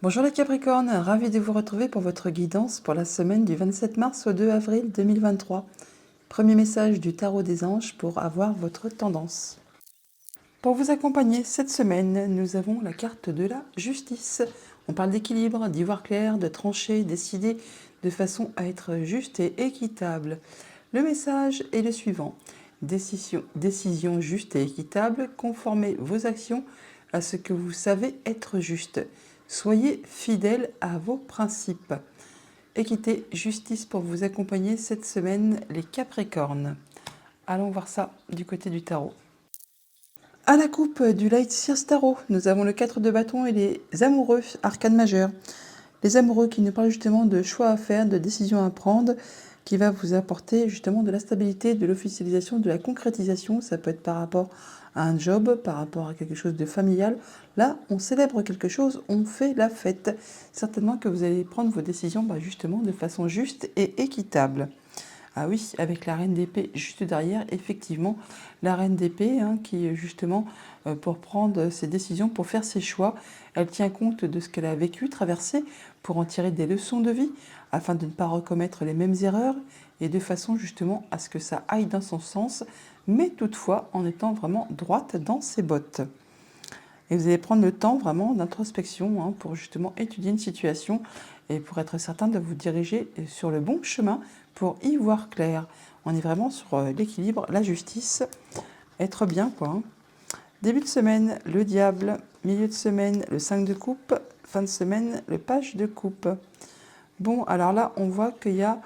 Bonjour les Capricornes, ravi de vous retrouver pour votre guidance pour la semaine du 27 mars au 2 avril 2023. Premier message du tarot des anges pour avoir votre tendance. Pour vous accompagner cette semaine, nous avons la carte de la justice. On parle d'équilibre, d'y voir clair, de trancher, décider de façon à être juste et équitable. Le message est le suivant. Décision juste et équitable, conformez vos actions à ce que vous savez être juste. Soyez fidèles à vos principes. Équité, justice pour vous accompagner cette semaine, les Capricornes. Allons voir ça du côté du tarot. À la coupe du Light Sears Tarot, nous avons le 4 de bâton et les amoureux, arcane majeur. Les amoureux qui nous parlent justement de choix à faire, de décisions à prendre, qui va vous apporter justement de la stabilité, de l'officialisation, de la concrétisation. Ça peut être par rapport à un job, par rapport à quelque chose de familial. Là, on célèbre quelque chose, on fait la fête. Certainement que vous allez prendre vos décisions justement de façon juste et équitable. Ah oui, avec la reine d'épée juste derrière, effectivement, la reine d'épée qui est justement pour prendre ses décisions, pour faire ses choix, elle tient compte de ce qu'elle a vécu, traversé, pour en tirer des leçons de vie, afin de ne pas recommettre les mêmes erreurs, et de façon justement à ce que ça aille dans son sens, mais toutefois en étant vraiment droite dans ses bottes. Et vous allez prendre le temps vraiment d'introspection pour justement étudier une situation et pour être certain de vous diriger sur le bon chemin pour y voir clair. On est vraiment sur l'équilibre, la justice, être bien quoi. Début de semaine, le diable. Milieu de semaine, le 5 de coupe. Fin de semaine, le page de coupe. Bon, alors là, on voit qu'il y a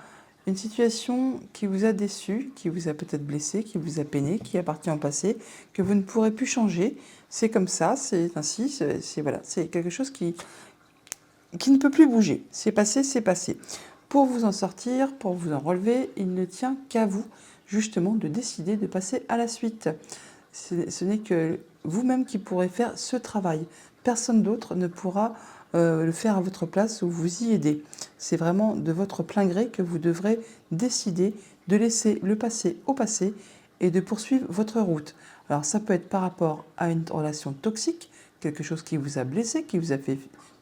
une situation qui vous a déçu, qui vous a peut-être blessé, qui vous a peiné, qui appartient au passé, que vous ne pourrez plus changer. C'est comme ça, c'est ainsi, c'est quelque chose qui ne peut plus bouger. C'est passé, c'est passé. Pour vous en sortir, pour vous en relever, il ne tient qu'à vous, justement, de décider de passer à la suite. Ce n'est que vous-même qui pourrez faire ce travail. Personne d'autre ne pourra le faire à votre place ou vous y aider. C'est vraiment de votre plein gré que vous devrez décider de laisser le passé au passé et de poursuivre votre route. Alors ça peut être par rapport à une relation toxique, quelque chose qui vous a blessé, qui vous a fait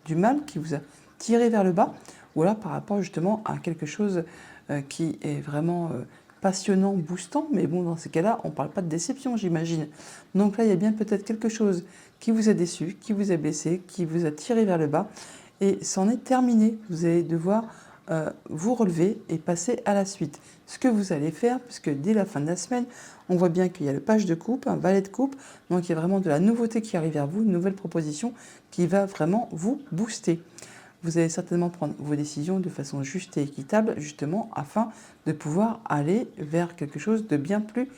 du mal, qui vous a tiré vers le bas, ou alors par rapport justement à quelque chose qui est vraiment passionnant, boostant, mais bon, dans ces cas-là, on ne parle pas de déception, j'imagine. Donc là, il y a bien peut-être quelque chose qui vous a déçu, qui vous a blessé, qui vous a tiré vers le bas, et c'en est terminé. Vous allez devoir vous relever et passer à la suite. Ce que vous allez faire, puisque dès la fin de la semaine, on voit bien qu'il y a le page de coupe, un valet de coupe, donc il y a vraiment de la nouveauté qui arrive vers vous, une nouvelle proposition qui va vraiment vous booster. Vous allez certainement prendre vos décisions de façon juste et équitable, justement, afin de pouvoir aller vers quelque chose de bien plus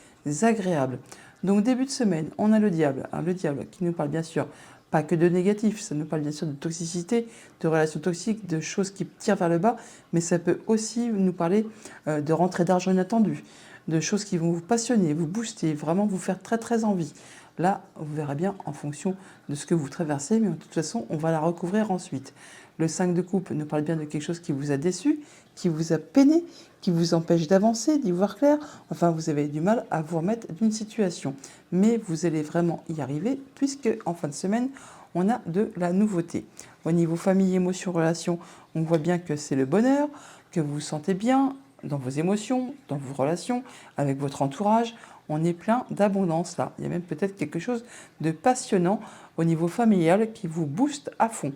agréable. Donc début de semaine, on a le diable. Alors, le diable qui nous parle bien sûr pas que de négatif, ça nous parle bien sûr de toxicité, de relations toxiques, de choses qui tirent vers le bas, mais ça peut aussi nous parler de rentrée d'argent inattendue, de choses qui vont vous passionner, vous booster, vraiment vous faire très très envie. Là, vous verrez bien en fonction de ce que vous traversez, mais de toute façon, on va la recouvrir ensuite. Le 5 de coupe nous parle bien de quelque chose qui vous a déçu, qui vous a peiné, qui vous empêche d'avancer, d'y voir clair. Enfin, vous avez du mal à vous remettre d'une situation. Mais vous allez vraiment y arriver, puisque en fin de semaine, on a de la nouveauté. Au niveau famille, émotions, relations, on voit bien que c'est le bonheur, que vous vous sentez bien dans vos émotions, dans vos relations, avec votre entourage. On est plein d'abondance là. Il y a même peut-être quelque chose de passionnant au niveau familial qui vous booste à fond.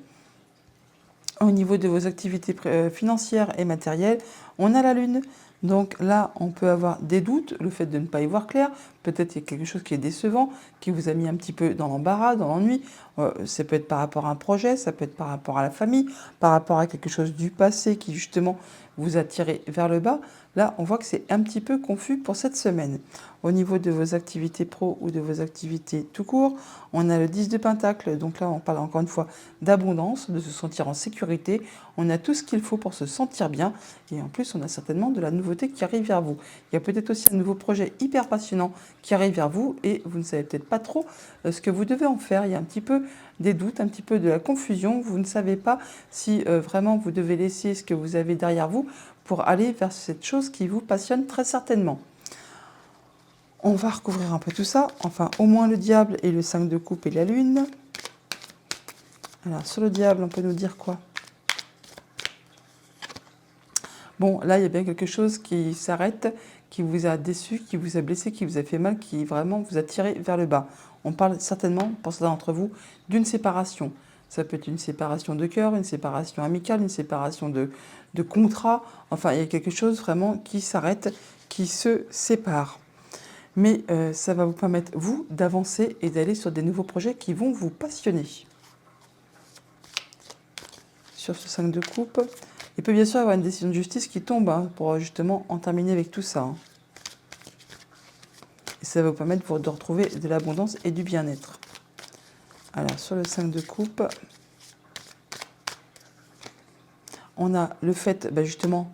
Au niveau de vos activités financières et matérielles, on a la Lune. Donc là, on peut avoir des doutes, le fait de ne pas y voir clair. Peut-être qu'il y a quelque chose qui est décevant, qui vous a mis un petit peu dans l'embarras, dans l'ennui. Ça peut être par rapport à un projet, ça peut être par rapport à la famille, par rapport à quelque chose du passé qui justement vous a tiré vers le bas. Là, on voit que c'est un petit peu confus pour cette semaine. Au niveau de vos activités pro ou de vos activités tout court, on a le 10 de Pentacle. Donc là, on parle encore une fois d'abondance, de se sentir en sécurité. On a tout ce qu'il faut pour se sentir bien. Et en plus, on a certainement de la nouveauté qui arrive vers vous. Il y a peut-être aussi un nouveau projet hyper passionnant qui arrive vers vous et vous ne savez peut-être pas trop ce que vous devez en faire. Il y a un petit peu des doutes, un petit peu de la confusion. Vous ne savez pas si vraiment vous devez laisser ce que vous avez derrière vous pour aller vers cette chose qui vous passionne très certainement. On va recouvrir un peu tout ça, enfin au moins le diable et le 5 de coupe et la lune. Alors, sur le diable, on peut nous dire quoi? Bon, là, il y a bien quelque chose qui s'arrête, qui vous a déçu, qui vous a blessé, qui vous a fait mal, qui vraiment vous a tiré vers le bas. On parle certainement, pour certains d'entre vous, d'une séparation. Ça peut être une séparation de cœur, une séparation amicale, une séparation de contrat. Enfin, il y a quelque chose vraiment qui s'arrête, qui se sépare. Mais ça va vous permettre, vous, d'avancer et d'aller sur des nouveaux projets qui vont vous passionner. Sur ce 5 de coupe, il peut bien sûr y avoir une décision de justice qui tombe pour justement en terminer avec tout ça. Et ça va vous permettre de retrouver de l'abondance et du bien-être. Alors, sur le 5 de coupe, on a le fait justement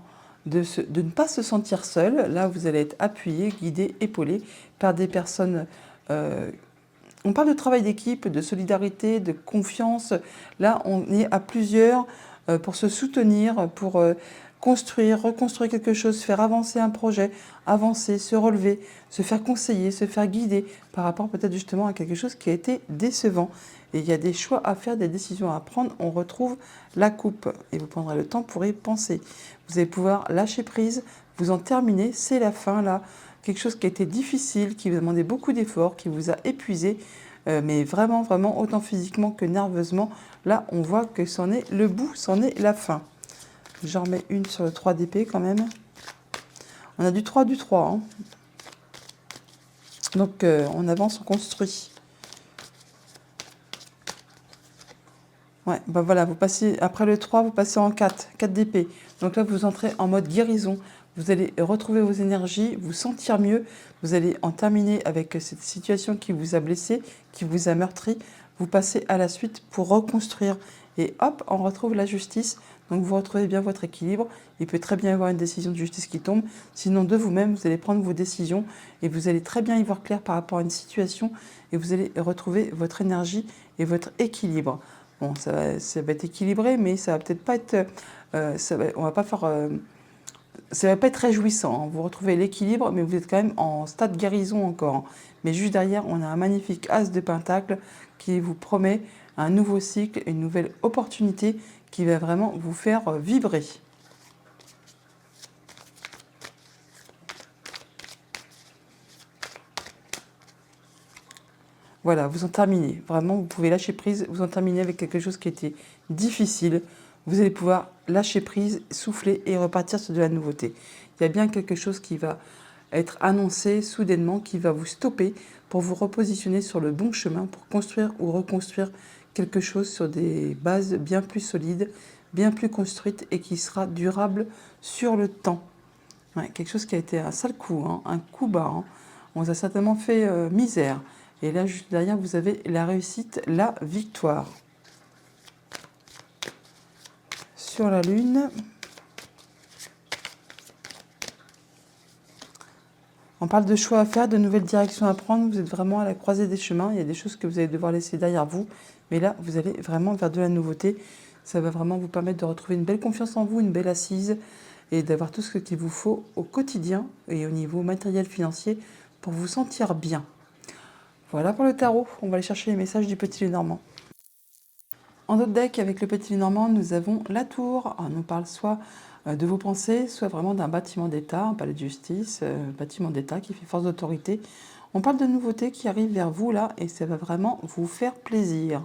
de ne pas se sentir seul. Là, vous allez être appuyé, guidé, épaulé par des personnes. On parle de travail d'équipe, de solidarité, de confiance. Là, on est à plusieurs pour se soutenir, pour construire, reconstruire quelque chose, faire avancer un projet, avancer, se relever, se faire conseiller, se faire guider par rapport peut-être justement à quelque chose qui a été décevant. Et il y a des choix à faire, des décisions à prendre. On retrouve la coupe et vous prendrez le temps pour y penser. Vous allez pouvoir lâcher prise, vous en terminer, c'est la fin là. Quelque chose qui a été difficile, qui vous a demandé beaucoup d'efforts, qui vous a épuisé, mais vraiment, vraiment, autant physiquement que nerveusement. Là, on voit que c'en est le bout, c'en est la fin. J'en remets une sur le 3 d'épée quand même. On a du 3, du 3. Hein. Donc, on avance, on construit. Ouais, voilà, vous passez, après le 3, vous passez en 4, 4 d'épée. Donc là, vous entrez en mode guérison. Vous allez retrouver vos énergies, vous sentir mieux. Vous allez en terminer avec cette situation qui vous a blessé, qui vous a meurtri. Vous passez à la suite pour reconstruire. Et hop, on retrouve la justice. Donc vous retrouvez bien votre équilibre. Il peut très bien y avoir une décision de justice qui tombe. Sinon, de vous-même, vous allez prendre vos décisions et vous allez très bien y voir clair par rapport à une situation et vous allez retrouver votre énergie et votre équilibre. Bon, ça va être équilibré, mais ça va peut-être pas être... on va pas faire... ça va pas être réjouissant. Hein. Vous retrouvez l'équilibre, mais vous êtes quand même en stade guérison encore. Hein. Mais juste derrière, on a un magnifique as de pentacle qui vous promet un nouveau cycle, une nouvelle opportunité qui va vraiment vous faire vibrer. Voilà, vous en terminez. Vraiment, vous pouvez lâcher prise, vous en terminez avec quelque chose qui était difficile. Vous allez pouvoir lâcher prise, souffler et repartir sur de la nouveauté. Il y a bien quelque chose qui va être annoncé soudainement, qui va vous stopper pour vous repositionner sur le bon chemin, pour construire ou reconstruire quelque chose sur des bases bien plus solides, bien plus construites et qui sera durable sur le temps. Ouais, quelque chose qui a été un sale coup, hein, un coup bas. Hein. On vous a certainement fait misère. Et là, juste derrière, vous avez la réussite, la victoire. Sur la Lune, on parle de choix à faire, de nouvelles directions à prendre. Vous êtes vraiment à la croisée des chemins. Il y a des choses que vous allez devoir laisser derrière vous. Mais là, vous allez vraiment vers de la nouveauté. Ça va vraiment vous permettre de retrouver une belle confiance en vous, une belle assise et d'avoir tout ce qu'il vous faut au quotidien et au niveau matériel financier pour vous sentir bien. Voilà pour le tarot. On va aller chercher les messages du Petit Lenormand. En d'autres decks, avec le Petit Lenormand, nous avons la tour. On nous parle soit de vos pensées, soit vraiment d'un bâtiment d'État, un palais de justice, bâtiment d'État qui fait force d'autorité. On parle de nouveautés qui arrivent vers vous là et ça va vraiment vous faire plaisir.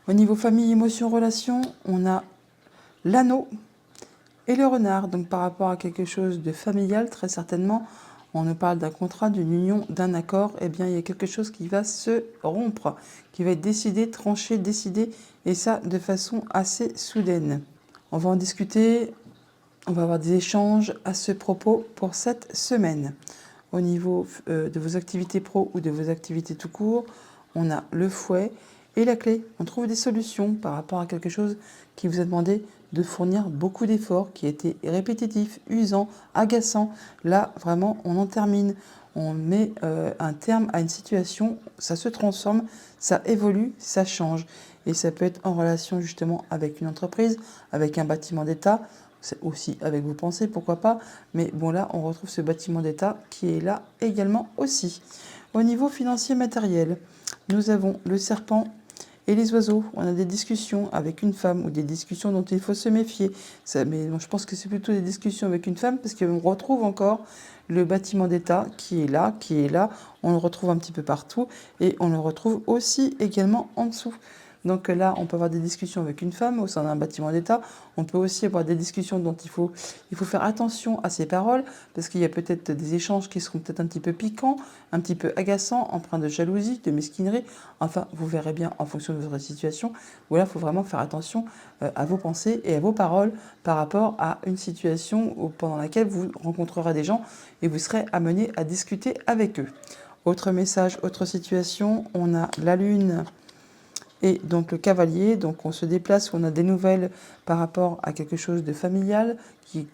Au niveau famille, émotions, relations, on a l'anneau et le renard. Donc par rapport à quelque chose de familial, très certainement, on nous parle d'un contrat, d'une union, d'un accord, eh bien il y a quelque chose qui va se rompre, qui va être décidé, tranché, décidé, et ça de façon assez soudaine. On va en discuter, on va avoir des échanges à ce propos pour cette semaine. Au niveau de vos activités pro ou de vos activités tout court, on a le fouet et la clé. On trouve des solutions par rapport à quelque chose qui vous a demandé de fournir beaucoup d'efforts, qui était répétitif, usant, agaçant. Là, vraiment, on en termine. On met un terme à une situation, ça se transforme, ça évolue, ça change. Et ça peut être en relation justement avec une entreprise, avec un bâtiment d'État, c'est aussi avec vos pensées, pourquoi pas. Mais bon, là, on retrouve ce bâtiment d'État qui est là également aussi. Au niveau financier matériel, nous avons le serpent Et les oiseaux, on a des discussions avec une femme ou des discussions dont il faut se méfier. Mais bon, je pense que c'est plutôt des discussions avec une femme parce qu'on retrouve encore le bâtiment d'État qui est là, qui est là. On le retrouve un petit peu partout et on le retrouve aussi également en dessous. Donc là, on peut avoir des discussions avec une femme au sein d'un bâtiment d'État. On peut aussi avoir des discussions dont il faut faire attention à ses paroles, parce qu'il y a peut-être des échanges qui seront peut-être un petit peu piquants, un petit peu agaçants, empreints de jalousie, de mesquinerie. Enfin, vous verrez bien en fonction de votre situation. Où là, il faut vraiment faire attention à vos pensées et à vos paroles par rapport à une situation pendant laquelle vous rencontrerez des gens et vous serez amené à discuter avec eux. Autre message, autre situation, on a la Lune et donc le cavalier, donc on se déplace, on a des nouvelles par rapport à quelque chose de familial qui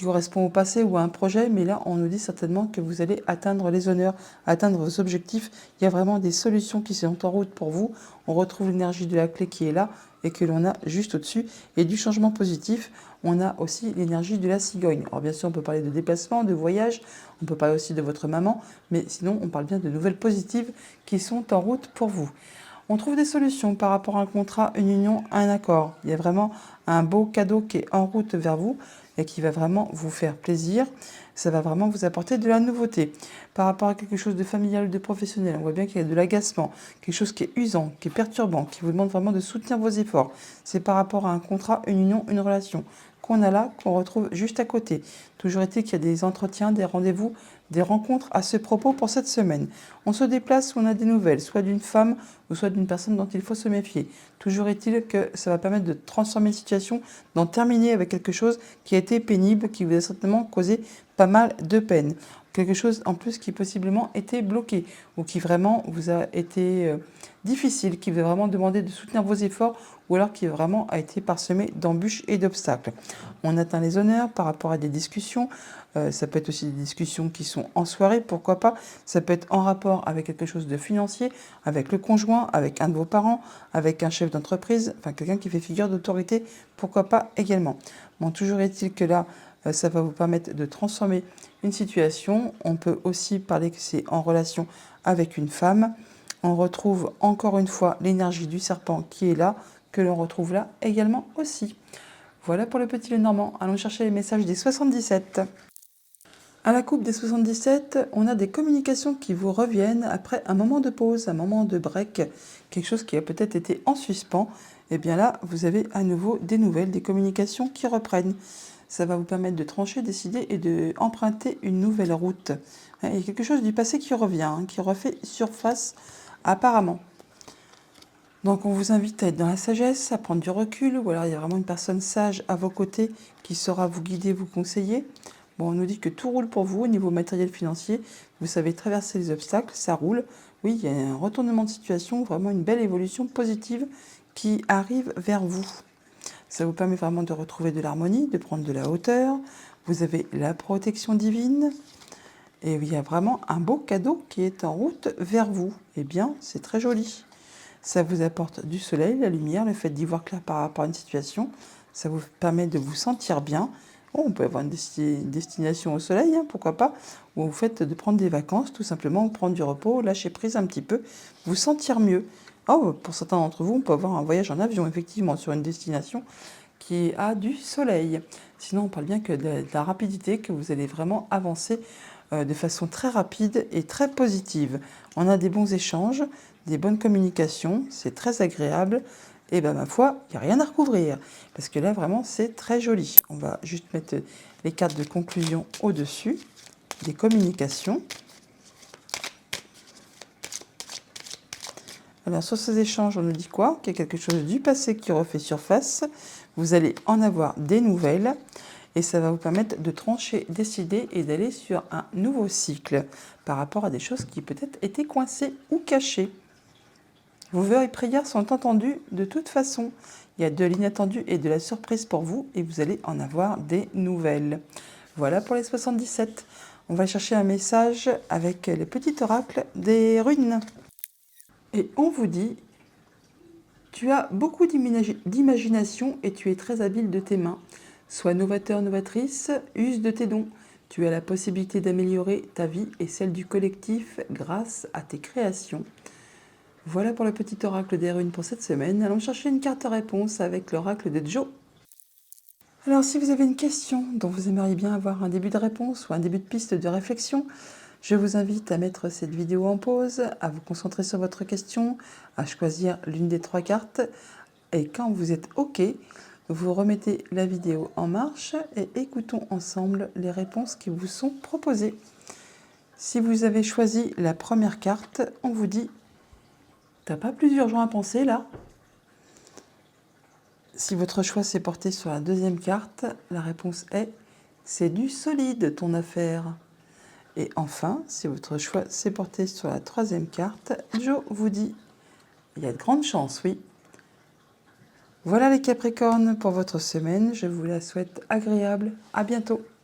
correspond au passé ou à un projet, mais là on nous dit certainement que vous allez atteindre les honneurs, atteindre vos objectifs. Il y a vraiment des solutions qui sont en route pour vous. On retrouve l'énergie de la clé qui est là et que l'on a juste au-dessus. Et du changement positif, on a aussi l'énergie de la cigogne. Alors bien sûr, on peut parler de déplacement, de voyage, on peut parler aussi de votre maman, mais sinon on parle bien de nouvelles positives qui sont en route pour vous. On trouve des solutions par rapport à un contrat, une union, un accord. Il y a vraiment un beau cadeau qui est en route vers vous et qui va vraiment vous faire plaisir. Ça va vraiment vous apporter de la nouveauté. Par rapport à quelque chose de familial ou de professionnel, on voit bien qu'il y a de l'agacement, quelque chose qui est usant, qui est perturbant, qui vous demande vraiment de soutenir vos efforts. C'est par rapport à un contrat, une union, une relation qu'on a là, qu'on retrouve juste à côté. Toujours est-il qu'il y a des entretiens, des rendez-vous, des rencontres à ce propos pour cette semaine. On se déplace où on a des nouvelles, soit d'une femme ou soit d'une personne dont il faut se méfier. Toujours est-il que ça va permettre de transformer une situation, d'en terminer avec quelque chose qui a été pénible, qui vous a certainement causé pas mal de peine. Quelque chose en plus qui possiblement était bloqué ou qui vraiment vous a été difficile, qui va vraiment demander de soutenir vos efforts ou alors qui vraiment a été parsemé d'embûches et d'obstacles. On atteint les honneurs par rapport à des discussions. Ça peut être aussi des discussions qui sont en soirée, pourquoi pas. Ça peut être en rapport avec quelque chose de financier, avec le conjoint, avec un de vos parents, avec un chef d'entreprise, enfin quelqu'un qui fait figure d'autorité, pourquoi pas également. Bon, toujours est-il que là, ça va vous permettre de transformer une situation. On peut aussi parler que c'est en relation avec une femme. On retrouve encore une fois l'énergie du serpent qui est là, que l'on retrouve là également aussi. Voilà pour le petit Lenormand. Allons chercher les messages des 77. À la coupe des 77, on a des communications qui vous reviennent après un moment de pause, un moment de break, quelque chose qui a peut-être été en suspens. Et bien là, vous avez à nouveau des nouvelles, des communications qui reprennent. Ça va vous permettre de trancher, décider et d'emprunter une nouvelle route. Il y a quelque chose du passé qui revient, qui refait surface apparemment. Donc on vous invite à être dans la sagesse, à prendre du recul, ou alors il y a vraiment une personne sage à vos côtés qui saura vous guider, vous conseiller. Bon, on nous dit que tout roule pour vous au niveau matériel financier, vous savez traverser les obstacles, ça roule. Oui, il y a un retournement de situation, vraiment une belle évolution positive qui arrive vers vous. Ça vous permet vraiment de retrouver de l'harmonie, de prendre de la hauteur. Vous avez la protection divine. Et il y a vraiment un beau cadeau qui est en route vers vous. Eh bien, c'est très joli. Ça vous apporte du soleil, la lumière, le fait d'y voir clair par rapport à une situation. Ça vous permet de vous sentir bien. Bon, on peut avoir une destination au soleil, pourquoi pas. Ou vous faites de prendre des vacances, tout simplement, prendre du repos, lâcher prise un petit peu, vous sentir mieux. Oh, pour certains d'entre vous, on peut avoir un voyage en avion, effectivement, sur une destination qui a du soleil. Sinon, on parle bien que de la rapidité, que vous allez vraiment avancer de façon très rapide et très positive. On a des bons échanges, des bonnes communications, c'est très agréable. Et bien, ma foi, il n'y a rien à recouvrir. Parce que là, vraiment, c'est très joli. On va juste mettre les cartes de conclusion au-dessus, des communications. Alors, sur ces échanges, on nous dit quoi? Qu'il y a quelque chose du passé qui refait surface. Vous allez en avoir des nouvelles. Et ça va vous permettre de trancher, décider et d'aller sur un nouveau cycle par rapport à des choses qui peut-être étaient coincées ou cachées. Vos vœux et prières sont entendus de toute façon. Il y a de l'inattendu et de la surprise pour vous et vous allez en avoir des nouvelles. Voilà pour les 77. On va chercher un message avec les petits oracles des runes. Et on vous dit, tu as beaucoup d'imagination et tu es très habile de tes mains. Sois novateur, novatrice, use de tes dons. Tu as la possibilité d'améliorer ta vie et celle du collectif grâce à tes créations. Voilà pour le petit oracle des runes pour cette semaine. Allons chercher une carte réponse avec l'oracle de Joe. Alors si vous avez une question dont vous aimeriez bien avoir un début de réponse ou un début de piste de réflexion, je vous invite à mettre cette vidéo en pause, à vous concentrer sur votre question, à choisir l'une des 3 cartes et quand vous êtes OK, vous remettez la vidéo en marche et écoutons ensemble les réponses qui vous sont proposées. Si vous avez choisi la première carte, on vous dit « T'as pas plus urgent à penser là ?» Si votre choix s'est porté sur la deuxième carte, la réponse est « C'est du solide ton affaire ». Et enfin, si votre choix s'est porté sur la troisième carte, Joe vous dit « Il y a de grandes chances, oui ». Voilà les Capricornes pour votre semaine, je vous la souhaite agréable, à bientôt.